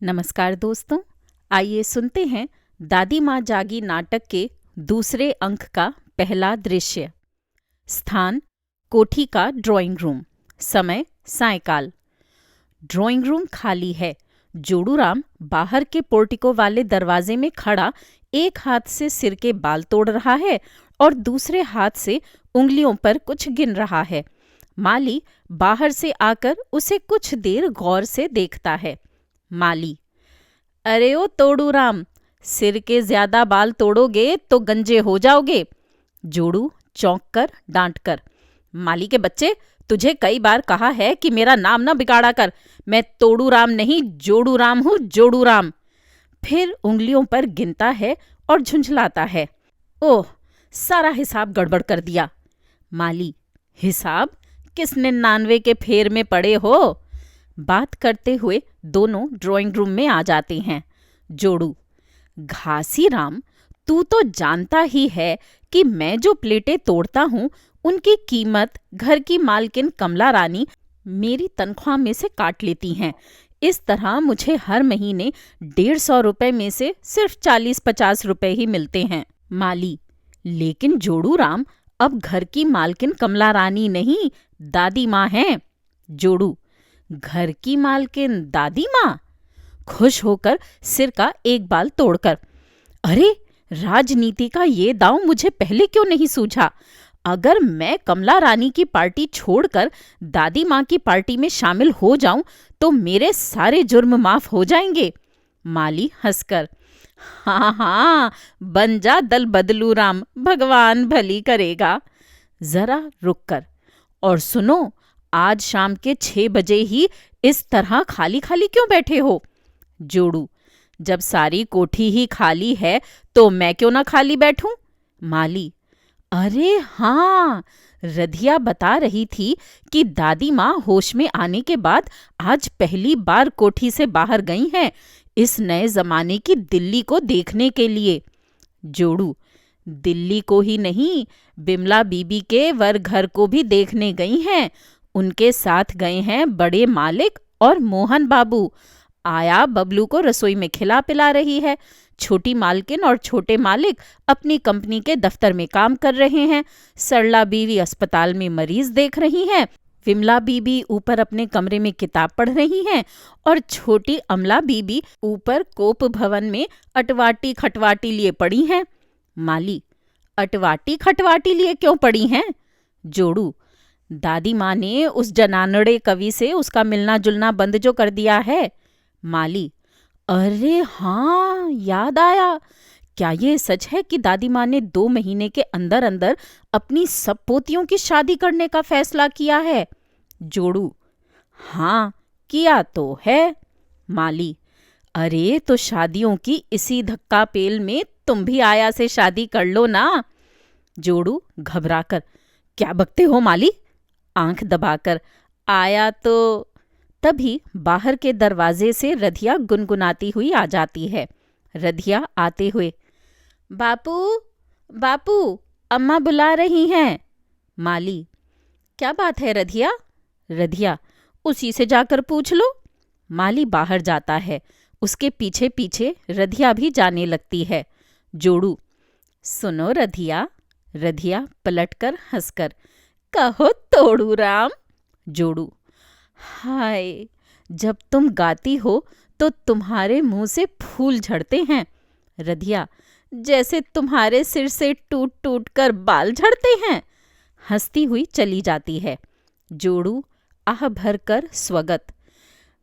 नमस्कार दोस्तों, आइए सुनते हैं दादी माँ जागी नाटक के दूसरे अंक का पहला दृश्य। स्थान कोठी का ड्राइंग रूम। समय सायंकाल। ड्राइंग रूम खाली है। जोड़ूराम बाहर के पोर्टिको वाले दरवाजे में खड़ा एक हाथ से सिर के बाल तोड़ रहा है और दूसरे हाथ से उंगलियों पर कुछ गिन रहा है। माली बाहर से आकर उसे कुछ देर गौर से देखता है। माली: अरे ओ तोड़ूराम, सिर के ज्यादा बाल तोड़ोगे तो गंजे हो जाओगे। जोड़ू चौंक कर डांट कर: माली के बच्चे, तुझे कई बार कहा है कि मेरा नाम न बिगाड़ा कर। मैं तोड़ूराम नहीं, जोड़ूराम हूँ, जोड़ूराम। फिर उंगलियों पर गिनता है और झुंझलाता है। ओह, सारा हिसाब गड़बड़ कर दिया। माली: हिसाब? किस 99 के फेर में पड़े हो? बात करते हुए दोनों ड्राइंग रूम में आ जाते हैं। जोड़ू: घासीराम, तू तो जानता ही है कि मैं जो प्लेटें तोड़ता हूँ उनकी कीमत घर की मालकिन कमला रानी मेरी तनख्वाह में से काट लेती हैं। इस तरह मुझे हर महीने 150 रुपए में से सिर्फ 40-50 रुपए ही मिलते हैं। माली: लेकिन जोड़ूराम, अब घर की मालकिन कमला रानी नहीं, दादी माँ हैं। जोड़ू: घर की मालकिन दादी माँ? खुश होकर सिर का एक बाल तोड़कर: अरे, राजनीति का ये दांव मुझे पहले क्यों नहीं सूझा? अगर मैं कमला रानी की पार्टी छोड़कर दादी माँ की पार्टी में शामिल हो जाऊं तो मेरे सारे जुर्म माफ हो जाएंगे। माली हंसकर: हाँ हाँ, बन जा दल बदलू राम, भगवान भली करेगा। जरा रुक कर और सुनो, आज शाम के 6 बजे ही इस तरह खाली खाली क्यों बैठे हो? जोड़ू: जब सारी कोठी ही खाली है तो मैं क्यों ना खाली बैठूं? माली: अरे हाँ, रधिया बता रही थी कि दादी माँ होश में आने के बाद आज पहली बार कोठी से बाहर गई हैं, इस नए जमाने की दिल्ली को देखने के लिए। जोड़ू: दिल्ली को ही नहीं, बिमला बीबी के वर घर को भी देखने गई हैं। उनके साथ गए हैं बड़े मालिक और मोहन बाबू। आया बबलू को रसोई में खिला पिला रही है। छोटी मालकिन और छोटे मालिक अपनी कंपनी के दफ्तर में काम कर रहे हैं। सरला बीवी अस्पताल में मरीज देख रही हैं। विमला बीबी ऊपर अपने कमरे में किताब पढ़ रही हैं और छोटी अमला बीबी ऊपर कोप भवन में अटवाटी खटवाटी लिए पड़ी हैं। माली: अटवाटी खटवाटी लिए क्यों पड़ी हैं? जोड़ू: दादी माँ ने उस जनानड़े कवि से उसका मिलना जुलना बंद जो कर दिया है। माली: अरे हाँ, याद आया। क्या ये सच है कि दादी माँ ने 2 महीने के अंदर अंदर अपनी सब पोतियों की शादी करने का फैसला किया है? जोड़ू: हाँ, किया तो है। माली: अरे, तो शादियों की इसी धक्का पेल में तुम भी आया से शादी कर लो ना। जोड़ू घबराकर: क्या बकते हो माली? आंख दबाकर: आया तो। तभी बाहर के दरवाजे से रधिया गुनगुनाती हुई आ जाती है। रधिया आते हुए: बापू, बापू, अम्मा बुला रही हैं। माली: क्या बात है रधिया? रधिया: उसी से जाकर पूछ लो। माली बाहर जाता है। उसके पीछे पीछे रधिया भी जाने लगती है। जोड़ू: सुनो रधिया। रधिया पलटकर हंसकर: कहो तोड़ूराम। जोड़ू: हाय, जब तुम गाती हो तो तुम्हारे मुंह से फूल झड़ते हैं। रधिया: जैसे तुम्हारे सिर से टूट टूट कर बाल झड़ते हैं। हंसती हुई चली जाती है। जोड़ू आह भरकर स्वगत: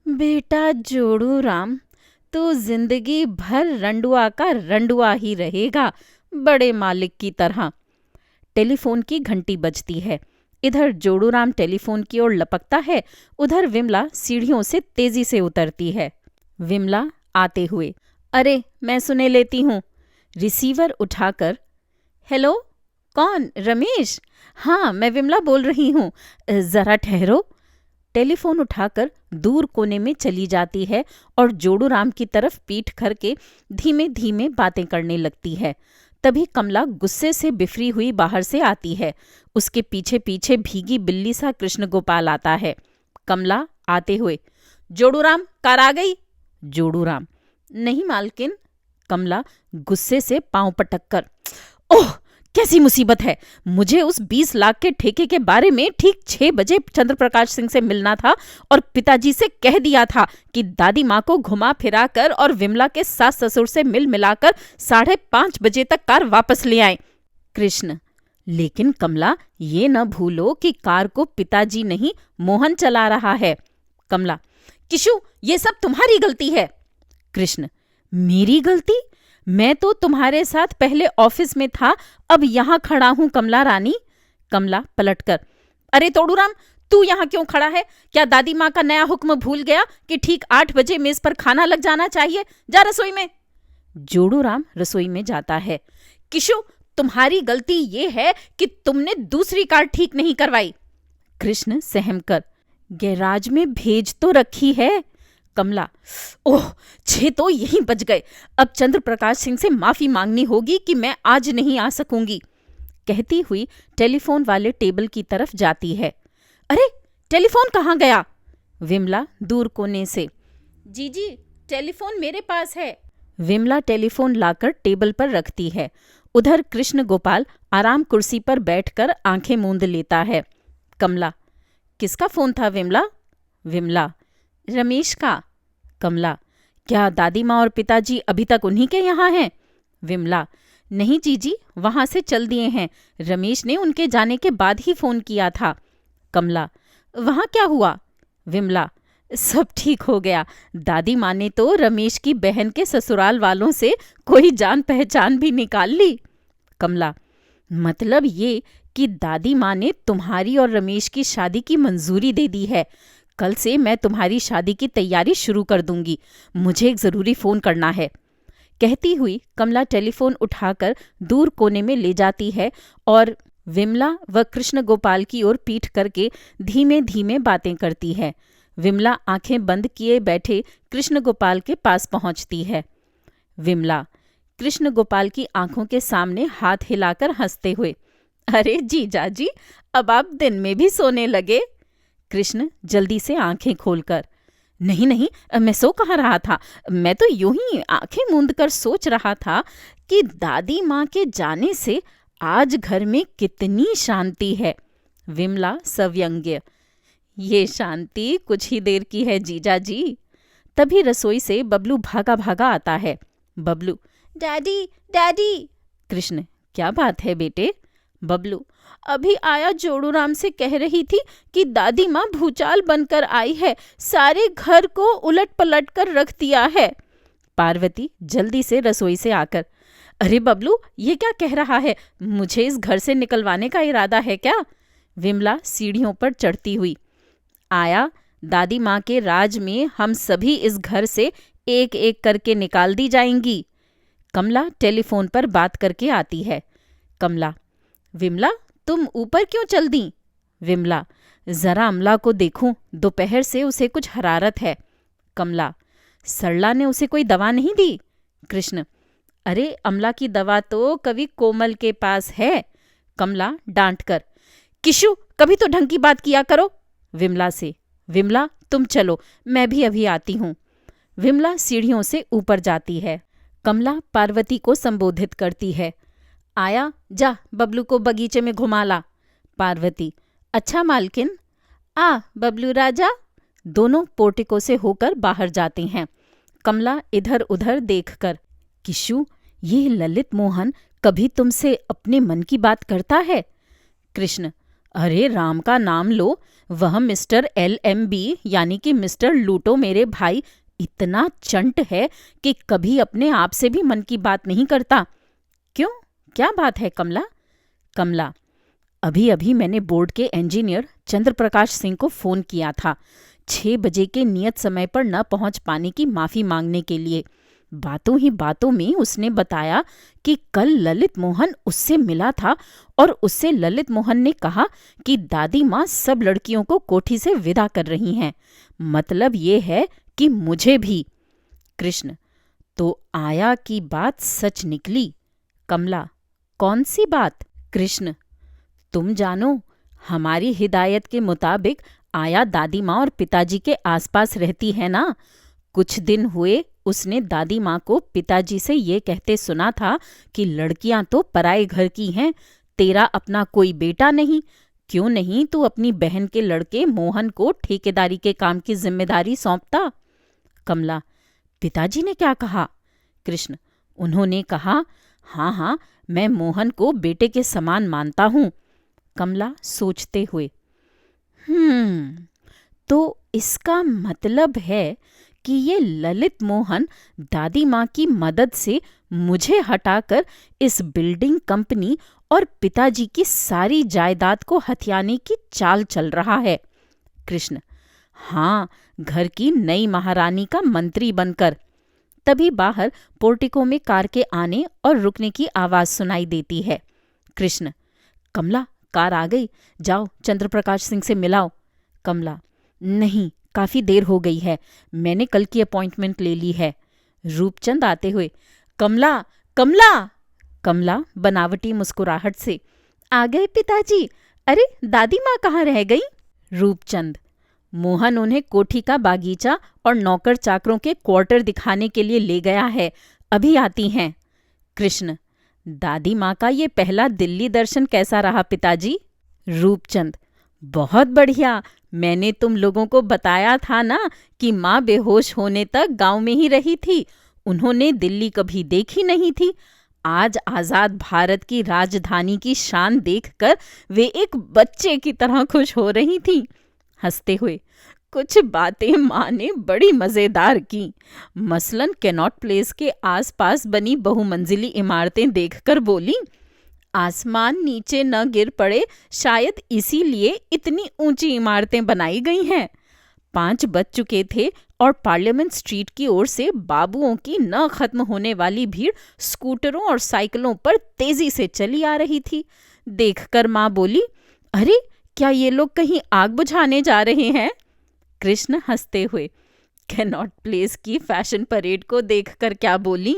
बेटा जोड़ूराम, तू जिंदगी भर रंडुआ का रंडुआ ही रहेगा, बड़े मालिक की तरह। टेलीफोन की घंटी बजती है। इधर जोड़ूराम टेलीफोन की ओर लपकता है, उधर विमला सीढ़ियों से तेजी से उतरती है। विमला आते हुए: अरे, मैं सुने लेती हूँ। रिसीवर उठाकर: हेलो, कौन? रमेश? हाँ, मैं विमला बोल रही हूँ, जरा ठहरो। टेलीफोन उठाकर दूर कोने में चली जाती है और जोड़ूराम की तरफ पीठ करके धीमे धीमे बातें करने लगती है। तभी कमला गुस्से से बिफरी हुई बाहर से आती है। उसके पीछे पीछे भीगी बिल्ली सा कृष्ण गोपाल आता है। कमला आते हुए: जोड़ूराम, कार आ गई। जोड़ूराम, नहीं मालकिन। कमला गुस्से से पांव पटक कर, ओह कैसी मुसीबत है। मुझे उस 20 लाख के ठेके के बारे में ठीक 6 बजे चंद्रप्रकाश सिंह से मिलना था और पिताजी से कह दिया था कि दादी माँ को घुमा फिरा कर और विमला के सास ससुर से मिल मिलाकर 5:30 बजे तक कार वापस ले आए। कृष्ण, लेकिन कमला ये न भूलो कि कार को पिताजी नहीं मोहन चला रहा है। कमला, किशु ये सब तुम्हारी गलती है। कृष्ण, मेरी गलती? मैं तो तुम्हारे साथ पहले ऑफिस में था, अब यहाँ खड़ा हूं कमला रानी। कमला पलटकर, अरे तोड़ूराम, तू यहाँ क्यों खड़ा है? क्या दादी माँ का नया हुक्म भूल गया कि ठीक 8 बजे मेज पर खाना लग जाना चाहिए? जा रसोई में। जोड़ूराम रसोई में जाता है। किशु, तुम्हारी गलती ये है कि तुमने दूसरी कार ठीक नहीं करवाई। कृष्ण सहमकर, गैराज में भेज तो रखी है। कमला, ओह 6 तो यहीं बच गए। अब चंद्रप्रकाश सिंह से माफी मांगनी होगी कि मैं आज नहीं आ सकूंगी, कहती हुई टेलीफोन वाले टेबल की तरफ जाती है। अरे टेलीफोन कहाँ गया? विमला दूर कोने से, जीजी टेलीफोन मेरे पास है। विमला टेलीफोन लाकर टेबल पर रखती है। उधर कृष्ण गोपाल आराम कुर्सी पर बैठकर आंखें मूंद लेता है। कमला, किसका फोन था विमला? विमला, रमेश का। कमला, क्या दादी माँ और पिताजी अभी तक उन्हीं के यहाँ हैं? विमला, नहीं जीजी, वहां से चल दिए हैं। रमेश ने उनके जाने के बाद ही फोन किया था। कमला, वहां क्या हुआ? विमला, सब ठीक हो गया। दादी माँ ने तो रमेश की बहन के ससुराल वालों से कोई जान पहचान भी निकाल ली। कमला, मतलब ये कि दादी माँ ने तुम्हारी और रमेश की शादी की मंजूरी दे दी है। कल से मैं तुम्हारी शादी की तैयारी शुरू कर दूंगी। मुझे एक जरूरी फोन करना है, कहती हुई कमला टेलीफोन उठाकर दूर कोने में ले जाती है और विमला व कृष्ण गोपाल की ओर पीठ करके धीमे धीमे बातें करती है। विमला आंखें बंद किए बैठे कृष्ण गोपाल के पास पहुंचती है। विमला कृष्ण गोपाल की आंखों के सामने हाथ हिलाकर हंसते हुए, अरे जीजा जी, अब आप दिन में भी सोने लगे। कृष्ण जल्दी से आंखें खोलकर, नहीं नहीं, मैं सो कहाँ रहा था। मैं तो यूं ही आंखें मूंद कर सोच रहा था कि दादी माँ के जाने से आज घर में कितनी शांति है। विमला सव्यंग्य, ये शांति कुछ ही देर की है जीजा जी। तभी रसोई से बबलू भागा भागा आता है। Bablu, daddy daddy. कृष्ण, क्या बात है बेटे? बबलू, अभी आया जोड़ूराम से कह रही थी कि दादी माँ भूचाल बनकर आई है, सारे घर को उलट पलट कर रख दिया है। पार्वती जल्दी से रसोई से आकर, अरे बबलू, ये क्या कह रहा है? मुझे इस घर से निकलवाने का इरादा है क्या? विमला सीढ़ियों पर चढ़ती हुई, आया, दादी माँ के राज में हम सभी इस घर से एक एक करके निकाल दी जाएंगी। कमला टेलीफोन पर बात करके आती है। कमला, विमला तुम ऊपर क्यों चल दी? विमला, जरा अमला को देखूं, दोपहर से उसे कुछ हरारत है। कमला, सरला ने उसे कोई दवा नहीं दी? कृष्ण, अरे अमला की दवा तो कवि कोमल के पास है। कमला डांट कर, किशु कभी तो ढंग की बात किया करो। विमला से, विमला तुम चलो, मैं भी अभी आती हूँ। विमला सीढ़ियों से ऊपर जाती है। कमला पार्वती को संबोधित करती है, आया, जा बबलू को बगीचे में घुमा ला। पार्वती, अच्छा मालकिन। आ बबलू राजा। दोनों पोर्टिको से होकर बाहर जाते हैं। कमला इधर उधर देखकर, किशु ये ललित मोहन कभी तुमसे अपने मन की बात करता है? कृष्ण, अरे राम का नाम लो, वह मिस्टर LMB यानी कि मिस्टर लूटो मेरे भाई इतना चंट है कि कभी अपने आप से भी मन की बात नहीं करता। क्यों, क्या बात है कमला? कमला, अभी अभी मैंने बोर्ड के इंजीनियर चंद्रप्रकाश सिंह को फोन किया था 6 बजे के नियत समय पर न पहुंच पाने की माफी मांगने के लिए। बातों ही बातों में उसने बताया कि कल ललित मोहन उससे मिला था और उससे ललित मोहन ने कहा कि दादी माँ सब लड़कियों को कोठी से विदा कर रही हैं। मतलब ये है कि मुझे भी। कृष्ण, तो आया की बात सच निकली? कमला, कौन सी बात? कृष्ण, तुम जानो, हमारी हिदायत के मुताबिक आया दादी माँ और पिताजी के आसपास रहती है ना, कुछ दिन हुए उसने दादी माँ को पिताजी से ये कहते सुना था कि लड़कियां तो पराए घर की हैं, तेरा अपना कोई बेटा नहीं, क्यों नहीं तू अपनी बहन के लड़के मोहन को ठेकेदारी के काम की जिम्मेदारी सौंपता। कमला: पिताजी ने क्या कहा? कृष्ण: उन्होंने कहा, हाँ हाँ मैं मोहन को बेटे के समान मानता हूं। कमला सोचते हुए: तो इसका मतलब है कि ये ललित मोहन दादी माँ की मदद से मुझे हटाकर इस बिल्डिंग कंपनी और पिताजी की सारी जायदाद को हथियाने की चाल चल रहा है। कृष्ण: हाँ, घर की नई महारानी का मंत्री बनकर। तभी बाहर पोर्टिको में कार के आने और रुकने की आवाज सुनाई देती है। कृष्ण: कमला, कार आ गई, जाओ चंद्रप्रकाश सिंह से मिलाओ। कमला: नहीं, काफी देर हो गई है, मैंने कल की अपॉइंटमेंट ले ली है। रूपचंद आते हुए: कमला, कमला। कमला बनावटी मुस्कुराहट से: आ गए पिताजी। अरे दादी माँ कहाँ रह गई? रूपचंद: मोहन उन्हें कोठी का बागीचा और नौकर चाकरों के क्वार्टर दिखाने के लिए ले गया है, अभी आती हैं। कृष्ण: दादी माँ का ये पहला दिल्ली दर्शन कैसा रहा पिताजी? रूपचंद: बहुत बढ़िया, मैंने तुम लोगों को बताया था ना कि माँ बेहोश होने तक गांव में ही रही थी, उन्होंने दिल्ली कभी देखी नहीं थी। आज आजाद भारत की राजधानी की शान देखकर वे एक बच्चे की तरह खुश हो रही थीं। हंसते हुए: कुछ बातें माँ ने बड़ी मजेदार की, मसलन कैनॉट प्लेस के आसपास बनी बहुमंजिली इमारतें देखकर बोली, आसमान नीचे न गिर पड़े, शायद इसीलिए इतनी ऊंची इमारतें बनाई गई हैं। 5 बज चुके थे और पार्लियामेंट स्ट्रीट की ओर से बाबुओं की न खत्म होने वाली भीड़ स्कूटरों और साइकिलों पर तेजी से चली आ रही थी। देखकर माँ बोली, अरे क्या ये लोग कहीं आग बुझाने जा रहे हैं? कृष्ण हंसते हुए: कैनॉट प्लेस की फैशन परेड को देखकर क्या बोली?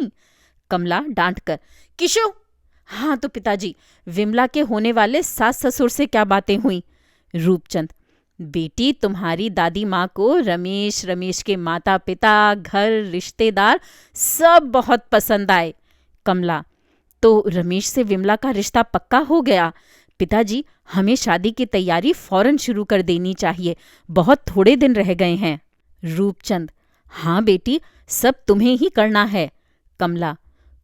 कमला डांटकर: किशो। हाँ तो पिताजी, विमला के होने वाले सास ससुर से क्या बातें हुई? रूपचंद: बेटी, तुम्हारी दादी माँ को रमेश के माता पिता, घर, रिश्तेदार सब बहुत पसंद आए। कमला: तो रमेश से विमला का रिश्ता पक्का हो गया? पिताजी, हमें शादी की तैयारी फौरन शुरू कर देनी चाहिए, बहुत थोड़े दिन रह गए हैं। रूपचंद: हाँ बेटी, सब तुम्हें ही करना है। कमला: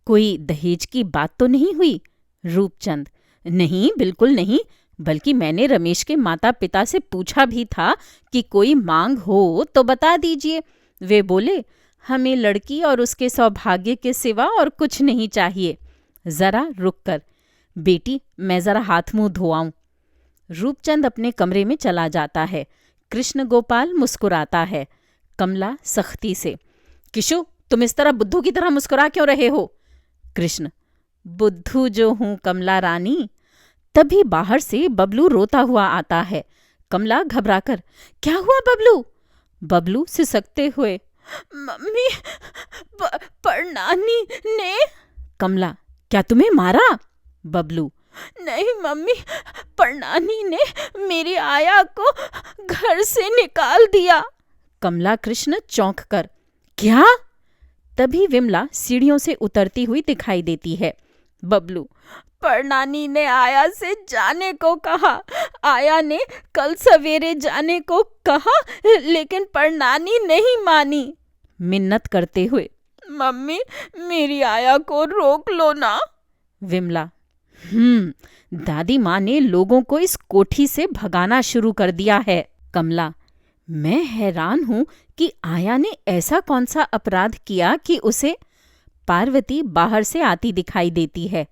कोई दहेज की बात तो नहीं हुई? रूपचंद: नहीं, बिल्कुल नहीं, बल्कि मैंने रमेश के माता पिता से पूछा भी था कि कोई मांग हो तो बता दीजिए। वे बोले, हमें लड़की और उसके सौभाग्य के सिवा और कुछ नहीं चाहिए। जरा रुक कर, बेटी मैं जरा हाथ मुंह धोआऊं। रूपचंद अपने कमरे में चला जाता है। कृष्ण गोपाल मुस्कुराता है। कमला सख्ती से: किशु, तुम इस तरह बुद्धू की तरह मुस्कुरा क्यों रहे हो? कृष्ण: बुद्धू जो हूं कमला रानी। तभी बाहर से बबलू रोता हुआ आता है। कमला घबराकर: क्या हुआ बबलू? बबलू सिसकते हुए: मम्मी, पर नानी ने। कमला: क्या तुम्हें मारा? बबलू: नहीं मम्मी, पर नानी ने मेरी आया को घर से निकाल दिया। कमला कृष्ण चौंक कर: क्या? तभी विमला सीढ़ियों से उतरती हुई दिखाई देती है। बबलू: पर नानी ने आया से जाने को कहा, आया ने कल सवेरे जाने को कहा, लेकिन पर नानी नहीं मानी। मिन्नत करते हुए: मम्मी, मेरी आया को रोक लो ना। विमला: दादी माँ ने लोगों को इस कोठी से भगाना शुरू कर दिया है। कमला: मैं हैरान हूं कि आया ने ऐसा कौन सा अपराध किया कि उसे। पार्वती बाहर से आती दिखाई देती है।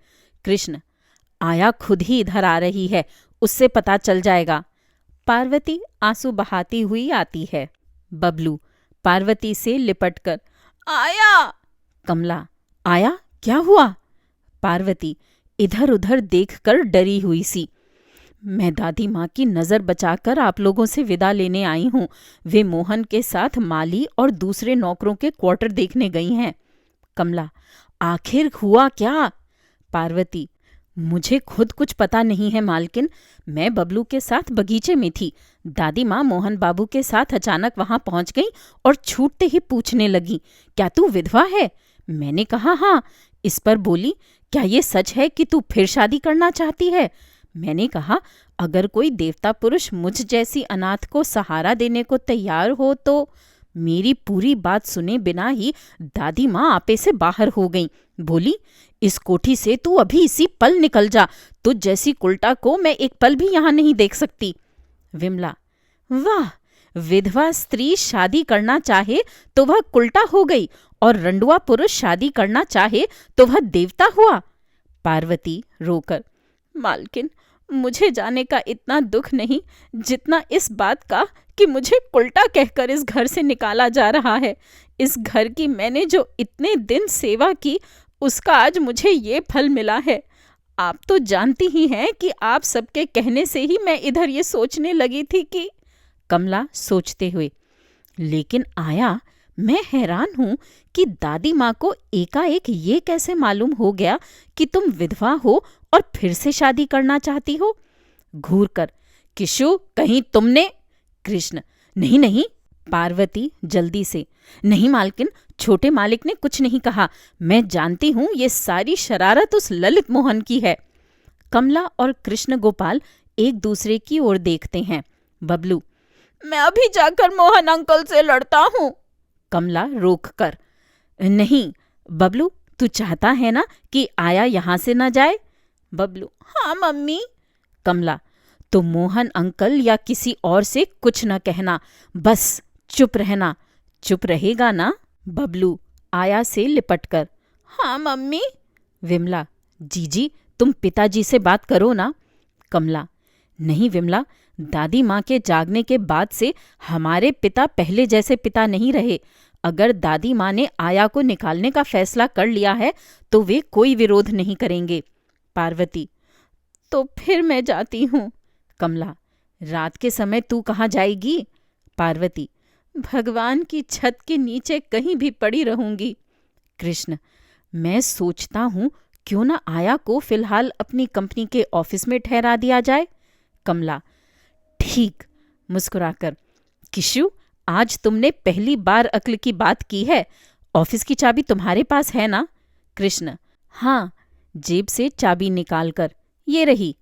कृष्ण: आया खुद ही इधर आ रही है, उससे पता चल जाएगा। पार्वती आंसू बहाती हुई आती है। बबलू पार्वती से लिपटकर: आया। कमला: आया, क्या हुआ? पार्वती इधर उधर देखकर डरी हुई सी: मैं दादी माँ की नज़र बचाकर आप लोगों से विदा लेने आई हूँ। वे मोहन के साथ माली और दूसरे नौकरों के क्वार्टर देखने गई हैं। कमला: आखिर हुआ क्या? पार्वती: मुझे खुद कुछ पता नहीं है मालकिन। मैं बबलू के साथ बगीचे में थी। दादी माँ मोहन बाबू के साथ अचानक वहां पहुंच गई और छूटते ही पूछने लगी, क्या तू विधवा है? मैंने कहा हाँ। इस पर बोली, क्या ये सच है कि तू फिर शादी करना चाहती है? मैंने कहा, अगर कोई देवता पुरुष मुझ जैसी अनाथ को सहारा देने को तैयार हो तो। मेरी पूरी बात सुने बिना ही दादी माँ आपे से बाहर हो गईं। बोली, इस कोठी से तू अभी इसी पल निकल जा। तुझ जैसी कुलटा को मैं एक पल भी यहाँ नहीं देख सकती। विमला, वाह, विधवा स्त्री शादी करना चाहे तो वह कुलटा हो गई और रंडुआ पुरुष शादी करना चाहे तो वह देवता हुआ। पार्वती रोकर, मालकिन, मुझे जाने का इतना दुख नहीं जितना इस बात का कि मुझे उल्टा कहकर इस घर से निकाला जा रहा है। इस घर की मैंने जो इतने दिन सेवा की उसका आज मुझे ये फल मिला है। आप तो जानती ही हैं कि आप सबके कहने से ही मैं इधर ये सोचने लगी थी कि। कमला सोचते हुए, लेकिन आया, मैं हैरान हूं कि दादी माँ को एकाएक ये कैसे मालूम हो गया कि तुम विधवा हो और फिर से शादी करना चाहती हो। घूर कर, किशु, कहीं तुमने? कृष्ण, नहीं नहीं। पार्वती जल्दी से, नहीं मालकिन, छोटे मालिक ने कुछ नहीं कहा। मैं जानती हूँ ये सारी शरारत उस ललित मोहन की है। कमला और कृष्ण गोपाल एक दूसरे की ओर देखते हैं। बबलू, मैं अभी जाकर मोहन अंकल से लड़ता हूँ। कमला रोक कर, नहीं बबलू, तू चाहता है ना कि आया यहाँ से न जाए? बबलू, हाँ मम्मी। कमला, तो मोहन अंकल या किसी और से कुछ न कहना, बस चुप रहना। चुप रहेगा ना? बबलू आया से लिपटकर, हाँ मम्मी। विमला, जीजी, तुम पिताजी से बात करो ना। कमला, नहीं विमला, दादी माँ के जागने के बाद से हमारे पिता पहले जैसे पिता नहीं रहे। अगर दादी माँ ने आया को निकालने का फैसला कर लिया है तो वे कोई विरोध नहीं करेंगे। पार्वती, तो फिर मैं जाती हूँ। कमला, रात के समय तू कहाँ जाएगी? पार्वती, भगवान की छत के नीचे कहीं भी पड़ी रहूंगी। कृष्ण, मैं सोचता हूँ क्यों ना आया को फिलहाल अपनी कंपनी के ऑफिस में ठहरा दिया जाए। कमला, ठीक, मुस्कुराकर, किशु, आज तुमने पहली बार अक्ल की बात की है। ऑफिस की चाबी तुम्हारे पास है ना? कृष्ण, हाँ, जेब से चाबी निकालकर, ये रही।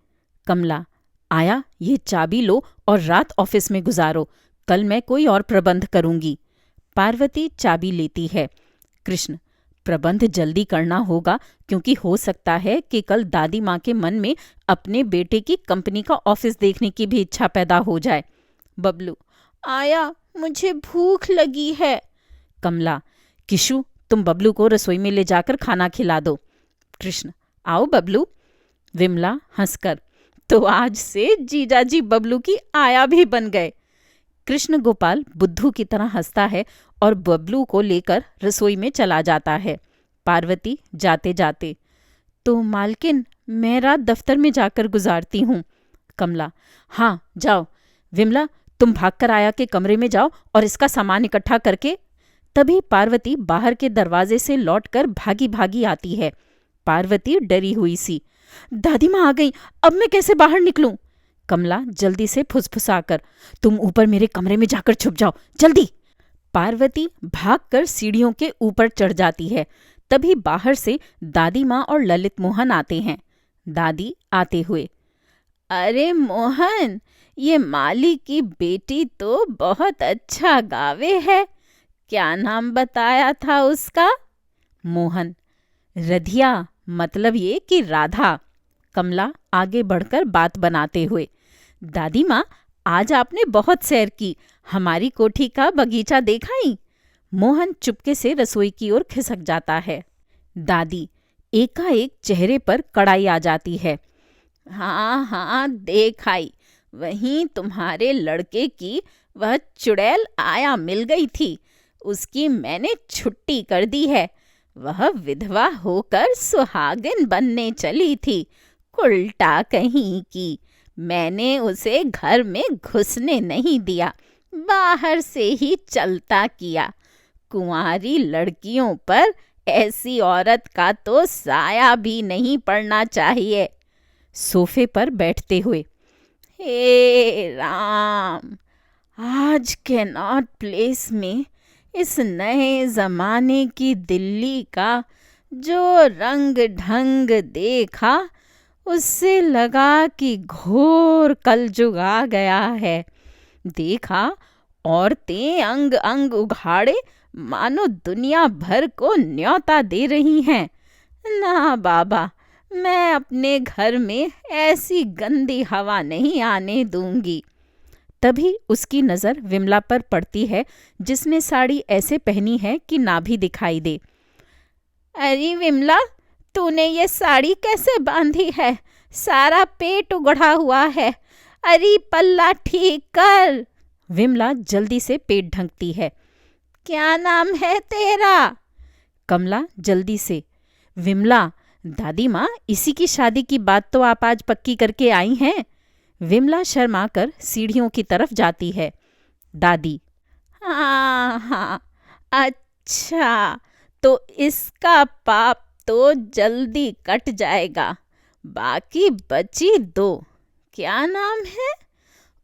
कमला, आया, ये चाबी लो और रात ऑफिस में गुजारो। कल मैं कोई और प्रबंध करूंगी। पार्वती चाबी लेती है। कृष्ण, प्रबंध जल्दी करना होगा क्योंकि हो सकता है कि कल दादी माँ के मन में अपने बेटे की कंपनी का ऑफिस देखने की भी इच्छा पैदा हो जाए। बबलू, आया, मुझे भूख लगी है। कमला, किशु, तुम बबलू को रसोई में ले जाकर खाना खिला दो। कृष्ण, आओ बबलू। विमला हंसकर, तो आज से जीजाजी बबलू की आया भी बन गए। कृष्ण गोपाल बुद्धू की तरह हंसता है और बबलू को लेकर रसोई में चला जाता है। पार्वती जाते जाते, तो मालकिन, मैं रात दफ्तर में जाकर गुजारती हूँ। कमला, हाँ जाओ। विमला, तुम भागकर आया के कमरे में जाओ और इसका सामान इकट्ठा करके। तभी पार्वती बाहर के दरवाजे से लौटकर भागी भागी आती है। पार्वती डरी हुई सी, दादी माँ आ गई, अब मैं कैसे बाहर निकलूं? कमला जल्दी से फुसफुसाकर, तुम ऊपर मेरे कमरे में जाकर छुप जाओ, जल्दी। पार्वती भागकर सीढ़ियों के ऊपर चढ़ जाती है। तभी बाहर से दादी माँ और ललित मोहन आते हैं। दादी आते हुए, अरे मोहन, ये माली की बेटी तो बहुत अच्छा गावे है। क्या नाम बताया था उसका? मोहन, रधिया, मतलब ये कि राधा। कमला आगे बढ़कर बात बनाते हुए, दादी माँ, आज आपने बहुत सैर की, हमारी कोठी का बगीचा देखा? मोहन चुपके से रसोई की ओर खिसक जाता है। दादी एकाएक चेहरे पर कड़ाई आ जाती है। हाँ हाँ देखाई, वहीं तुम्हारे लड़के की वह चुड़ैल आया मिल गई थी, उसकी मैंने छुट्टी कर दी है। वह विधवा होकर सुहागिन बनने चली थी, उल्टा कहीं की। मैंने उसे घर में घुसने नहीं दिया, बाहर से ही चलता किया। कुंवारी लड़कियों पर ऐसी औरत का तो साया भी नहीं पड़ना चाहिए। सोफे पर बैठते हुए। हे राम, आज कैनॉट प्लेस में इस नए जमाने की दिल्ली का जो रंग ढंग देखा, उससे लगा कि घोर कलयुग आ गया है। देखा, औरतें अंग अंग उघाड़े मानो दुनिया भर को न्योता दे रही हैं। ना बाबा, मैं अपने घर में ऐसी गंदी हवा नहीं आने दूंगी। तभी उसकी नज़र विमला पर पड़ती है, जिसने साड़ी ऐसे पहनी है कि नाभि दिखाई दे। अरे विमला, तूने ये साड़ी कैसे बांधी है? सारा पेट उगड़ा हुआ है। अरे पल्ला ठीक कर। विमला जल्दी से पेट ढंकती है। क्या नाम है तेरा? कमला जल्दी से। विमला, दादी माँ, इसी की शादी की बात तो आप आज पक्की करके आई हैं। विमला शर्माकर सीढ़ियों की तरफ जाती है। दादी, हाँ हाँ, अच्छा, तो इसका पाप तो जल्दी कट जाएगा। बाकी बची 2। क्या नाम है?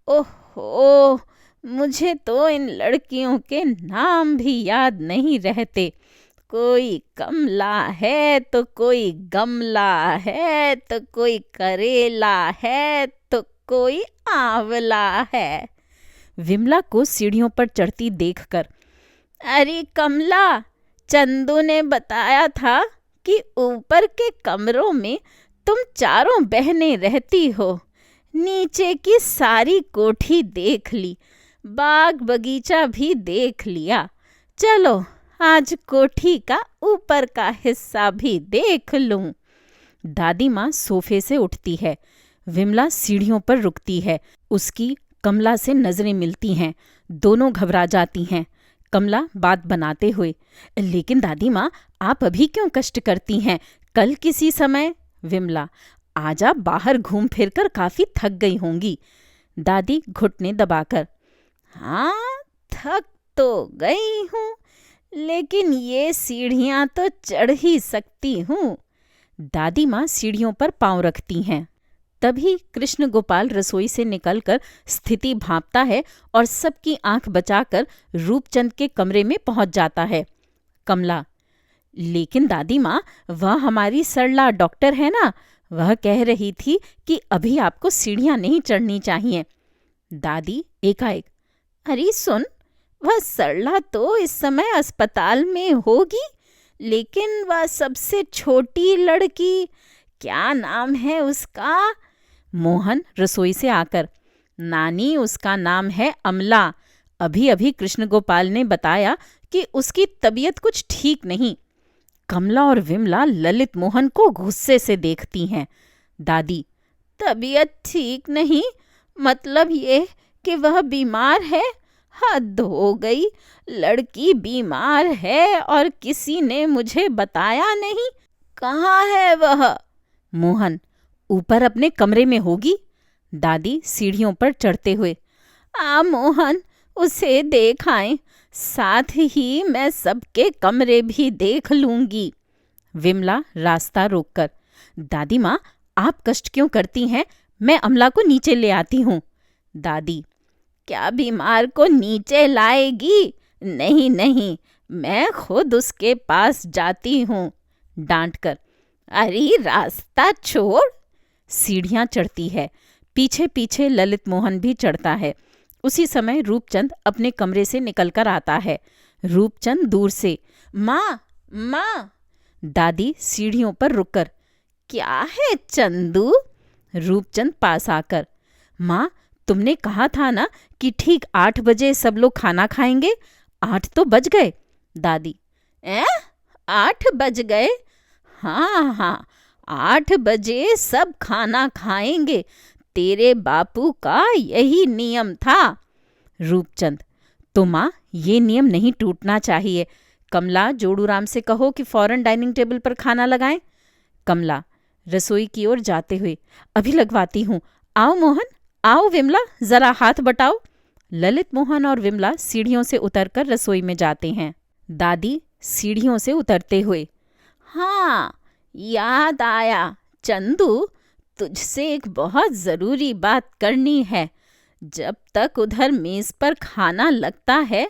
ओहो, मुझे तो इन लड़कियों के नाम भी याद नहीं रहते। कोई कमला है तो कोई गमला है तो कोई करेला है तो कोई आंवला है। विमला को सीढ़ियों पर चढ़ती देखकर, अरे कमला, चंदू ने बताया था कि ऊपर के कमरों में तुम चारों बहनें रहती हो। नीचे की सारी कोठी देख ली, बाग बगीचा भी देख लिया। चलो आज कोठी का ऊपर का हिस्सा भी देख लूं। दादी माँ सोफे से उठती है। विमला सीढ़ियों पर रुकती है। उसकी कमला से नजरें मिलती हैं। दोनों घबरा जाती हैं। कमला बात बनाते हुए, लेकिन दादी माँ, आप अभी क्यों कष्ट करती हैं? कल किसी समय। विमला, आज आप बाहर घूम फिर कर काफी थक गई होंगी। दादी घुटने दबाकर, हाँ, थक तो गई हूँ, लेकिन ये सीढ़ियाँ तो चढ़ ही सकती हूँ। दादी माँ सीढ़ियों पर पांव रखती हैं। तभी कृष्ण गोपाल रसोई से निकलकर स्थिति भांपता है और सबकी आंख बचाकर रूपचंद के कमरे में पहुंच जाता है। कमला, लेकिन दादी माँ, वह हमारी सरला डॉक्टर है ना, वह कह रही थी कि अभी आपको सीढ़ियाँ नहीं चढ़नी चाहिए। दादी एकाएक, अरे सुन, वह सरला तो इस समय अस्पताल में होगी, लेकिन वह सबसे छोटी लड़की, क्या नाम है उसका? मोहन रसोई से आकर, नानी, उसका नाम है अमला। अभी अभी कृष्ण गोपाल ने बताया कि उसकी तबीयत कुछ ठीक नहीं। कमला और विमला ललित मोहन को गुस्से से देखती हैं। दादी, तबीयत ठीक नहीं? मतलब ये कि वह बीमार है? हद हो गई, लड़की बीमार है और किसी ने मुझे बताया नहीं। कहाँ है वह? मोहन, ऊपर अपने कमरे में होगी। दादी सीढ़ियों पर चढ़ते हुए, मोहन, उसे देख आएं, साथ ही मैं सबके कमरे भी देख लूंगी। विमला रास्ता रोककर, दादी माँ, आप कष्ट क्यों करती हैं? मैं अमला को नीचे ले आती हूँ। दादी, क्या बीमार को नीचे लाएगी? नहीं नहीं, मैं खुद उसके पास जाती हूँ। डांट कर, अरे रास्ता छोड़। सीढ़ियाँ चढ़ती है। पीछे पीछे ललित मोहन भी चढ़ता है। उसी समय रूपचंद अपने कमरे से निकलकर आता है। रूपचंद दूर से, माँ माँ। दादी सीढ़ियों पर रुककर, क्या है चंदू? रूपचंद पास आकर, माँ, तुमने कहा था ना कि ठीक 8 बजे सब लोग खाना खाएंगे। 8 तो बज गए। दादी, 8 बज गए? हाँ हाँ, 8 बजे सब खाना खाएंगे। तेरे बापू का यही नियम था। रूपचंद, तो माँ, ये नियम नहीं टूटना चाहिए। कमला, जोड़ूराम से कहो कि फौरन डाइनिंग टेबल पर खाना लगाएं। कमला रसोई की ओर जाते हुए, अभी लगवाती हूँ। आओ मोहन, आओ विमला, जरा हाथ बटाओ। ललित मोहन और विमला सीढ़ियों से उतरकर रसोई में जाते हैं। दादी सीढ़ियों से उतरते हुए, हाँ, याद आया चंदू, तुझसे एक बहुत ज़रूरी बात करनी है। जब तक उधर मेज़ पर खाना लगता है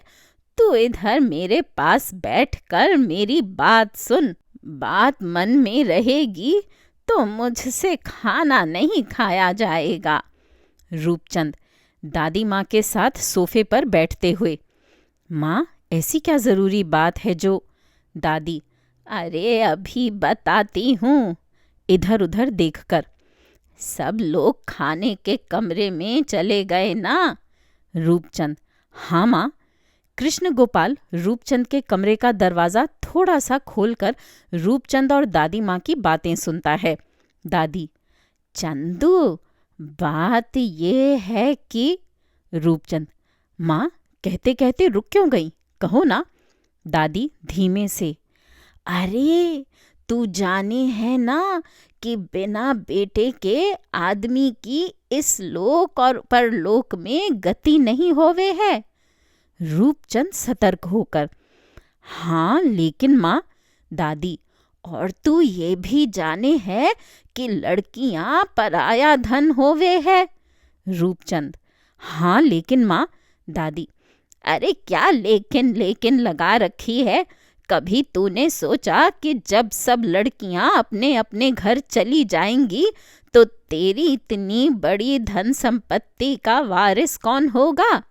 तो इधर मेरे पास बैठकर मेरी बात सुन। बात मन में रहेगी तो मुझसे खाना नहीं खाया जाएगा। रूपचंद दादी माँ के साथ सोफे पर बैठते हुए, माँ ऐसी क्या ज़रूरी बात है जो? दादी, अरे अभी बताती हूँ। इधर उधर देखकर, सब लोग खाने के कमरे में चले गए ना? रूपचंद, हाँ माँ। कृष्ण गोपाल रूपचंद के कमरे का दरवाज़ा थोड़ा सा खोलकर रूपचंद और दादी माँ की बातें सुनता है। दादी, चंदू, बात ये है कि। रूपचंद, माँ कहते कहते रुक क्यों गई, कहो ना। दादी धीमे से, अरे तू जाने है ना कि बिना बेटे के आदमी की इस लोक और परलोक में गति नहीं होवे है। रूपचंद सतर्क होकर, हाँ लेकिन माँ। दादी, और तू ये भी जाने है कि लड़कियां पराया धन होवे है। रूपचंद, हाँ लेकिन माँ। दादी, अरे क्या लेकिन लेकिन लगा रखी है। कभी तूने सोचा कि जब सब लड़कियां अपने अपने घर चली जाएंगी तो तेरी इतनी बड़ी धन संपत्ति का वारिस कौन होगा?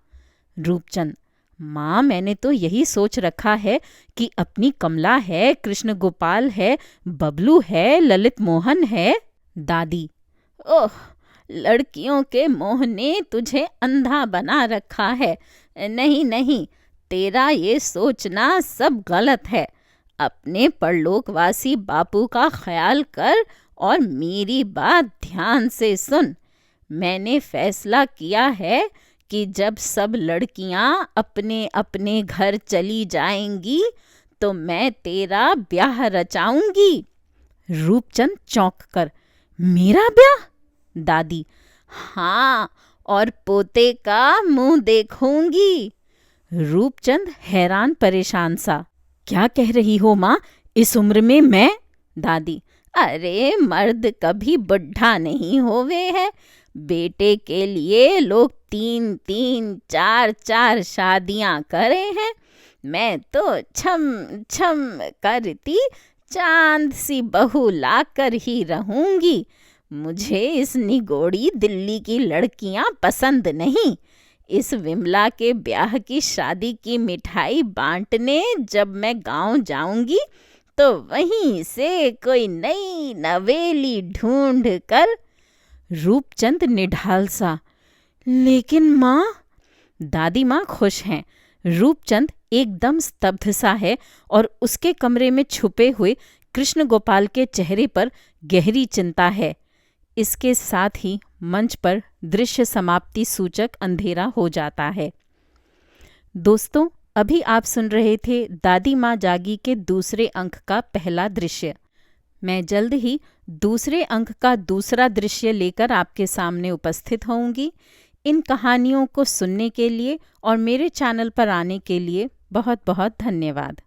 रूपचंद, माँ मैंने तो यही सोच रखा है कि अपनी कमला है, कृष्ण गोपाल है, बबलू है, ललित मोहन है। दादी, ओह, लड़कियों के मोह ने तुझे अंधा बना रखा है। नहीं नहीं, तेरा ये सोचना सब गलत है। अपने परलोकवासी बापू का ख्याल कर और मेरी बात ध्यान से सुन। मैंने फैसला किया है कि जब सब लड़कियां अपने अपने घर चली जाएंगी तो मैं तेरा ब्याह रचाऊंगी। रूपचंद चौंक कर, मेरा ब्याह? दादी, हाँ, और पोते का मुंह देखूंगी। रूपचंद हैरान परेशान सा, क्या कह रही हो माँ, इस उम्र में मैं? दादी, अरे मर्द कभी बुढ़ा नहीं होवे है। बेटे के लिए लोग 3-3, 4-4 शादियां करे हैं। मैं तो छम छम करती चांद सी बहू लाकर ही रहूंगी। मुझे इस निगोड़ी दिल्ली की लड़कियां पसंद नहीं। इस विमला के ब्याह की शादी की मिठाई बांटने जब मैं गांव जाऊंगी तो वहीं से कोई नई नवेली ढूंढ कर। रूपचंद निढाल सा, लेकिन माँ। दादी माँ खुश हैं। रूपचंद एकदम स्तब्ध सा है और उसके कमरे में छुपे हुए कृष्ण गोपाल के चेहरे पर गहरी चिंता है। इसके साथ ही मंच पर दृश्य समाप्ति सूचक अंधेरा हो जाता है। दोस्तों, अभी आप सुन रहे थे दादी माँ जागी के दूसरे अंक का पहला दृश्य। मैं जल्द ही दूसरे अंक का दूसरा दृश्य लेकर आपके सामने उपस्थित होऊंगी। इन कहानियों को सुनने के लिए और मेरे चैनल पर आने के लिए बहुत बहुत धन्यवाद।